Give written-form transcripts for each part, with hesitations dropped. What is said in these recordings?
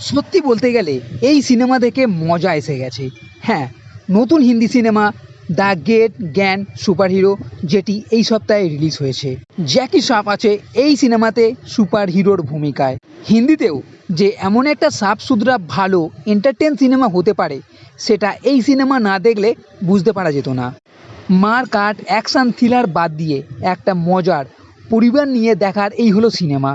সত্যি বলতে গেলে এই সিনেমা দেখে মজা এসে গেছে। হ্যাঁ, নতুন হিন্দি সিনেমা দ্য গ্রেট জ্ঞান সুপারহিরো, যেটি এই সপ্তাহে রিলিজ হয়েছে। জ্যাকি শ্রফ আছে এই সিনেমাতে সুপার হিরোর ভূমিকায়। হিন্দিতেও যে এমন একটা সাফ সুতরা ভালো এন্টারটেন সিনেমা হতে পারে, সেটা এই সিনেমা না দেখলে বুঝতে পারা যেত না। মার কাট অ্যাকশান থ্রিলার বাদ দিয়ে একটা মজার পরিবার নিয়ে দেখার এই হলো সিনেমা।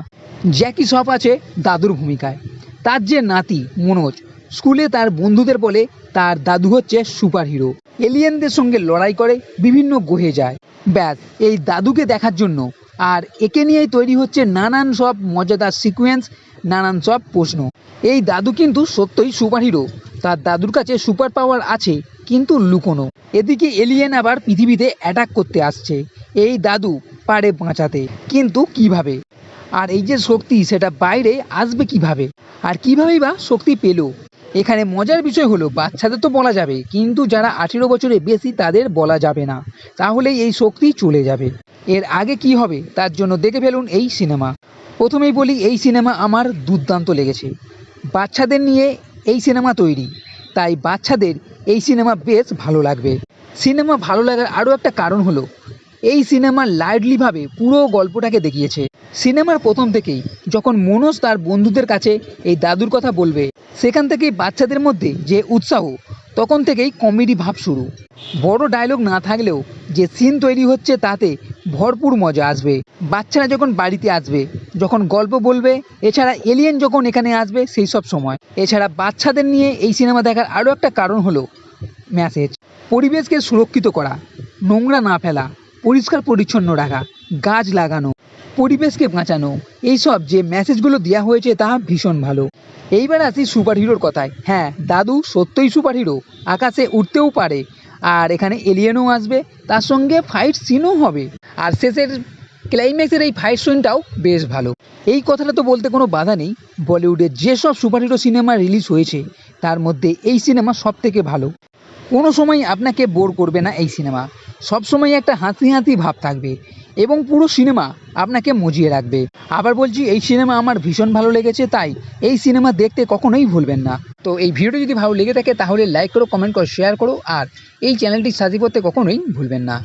জ্যাকি শ্রফ আছে দাদুর ভূমিকায়। তার যে নাতি মনোজ স্কুলে তার বন্ধুদের বলে তার দাদু হচ্ছে সুপার হিরো, এলিয়েনদের সঙ্গে লড়াই করে বিভিন্ন গ্রহে যায়। ব্যাস, এই দাদুকে দেখার জন্য আর একে নিয়েই তৈরি হচ্ছে নানান সব মজাদার সিকোয়েন্স, নানান সব প্রশ্ন। এই দাদু কিন্তু সত্যই সুপার হিরো, তার দাদুর কাছে সুপার পাওয়ার আছে কিন্তু লুকোনো। এদিকে এলিয়েন আবার পৃথিবীতে অ্যাটাক করতে আসছে, এই দাদু পারে বাঁচাতে, কিন্তু কিভাবে? আর এই যে শক্তি সেটা বাইরে আসবে কিভাবে, আর কীভাবেই বা শক্তি পেল? এখানে মজার বিষয় হলো বাচ্চাদের তো বলা যাবে, কিন্তু যারা 18 বছরের বেশি তাদের বলা যাবে না, তাহলেই এই শক্তি চলে যাবে। এর আগে কি হবে তার জন্য দেখে ফেলুন এই সিনেমা। প্রথমেই বলি, এই সিনেমা আমার দুর্দান্ত লেগেছে। বাচ্চাদের নিয়ে এই সিনেমা তৈরি, তাই বাচ্চাদের এই সিনেমা বেশ ভালো লাগবে। সিনেমা ভালো লাগার আরও একটা কারণ হলো এই সিনেমা লাইটলিভাবে পুরো গল্পটাকে দেখিয়েছে। সিনেমার প্রথম থেকেই যখন মনোজ তার বন্ধুদের কাছে এই দাদুর কথা বলবে, সেখান থেকেই বাচ্চাদের মধ্যে যে উৎসাহ, তখন থেকেই কমেডি ভাব শুরু। বড় ডায়লগ না থাকলেও যে সিন তৈরি হচ্ছে তাতে ভরপুর মজা আসবে। বাচ্চারা যখন বাড়িতে আসবে, যখন গল্প বলবে, এছাড়া এলিয়েন যখন এখানে আসবে সেই সব সময়। এছাড়া বাচ্চাদের নিয়ে এই সিনেমা দেখার আরও একটা কারণ হলো মেসেজ। পরিবেশকে সুরক্ষিত করা, নোংরা না ফেলা, পরিষ্কার পরিচ্ছন্ন রাখা, গাছ লাগানো, পরিবেশকে বাঁচানো, এইসব যে মেসেজগুলো দেওয়া হয়েছে তা ভীষণ ভালো। এইবার আসি সুপার হিরোর কথায়। হ্যাঁ, দাদু সত্যই সুপার হিরো, আকাশে উঠতেও পারে, আর এখানে এলিয়েনও আসবে, তার সঙ্গে ফাইট সিনও হবে, আর শেষের ক্লাইম্যাক্সের এই ফাইট সিনটাও বেশ ভালো। এই কথাটা তো বলতে কোনো বাধা নেই, বলিউডের যেসব সুপার হিরো সিনেমা রিলিজ হয়েছে তার মধ্যে এই সিনেমা সব থেকে ভালো। কোনো সময় আপনাকে বোর করবে না এই সিনেমা, সবসময় একটা হাসি হাসি ভাব থাকবে এবং পুরো সিনেমা আপনাকে মজিয়ে রাখবে। আবার বলছি, এই সিনেমা আমার ভীষণ ভালো লেগেছে, তাই এই সিনেমা দেখতে কখনোই ভুলবেন না। তো এই ভিডিওটি যদি ভালো লেগে থাকে তাহলে লাইক করো, কমেন্ট করো, শেয়ার করো, আর এই চ্যানেলটি সাবস্ক্রাইব করতে কখনোই ভুলবেন না।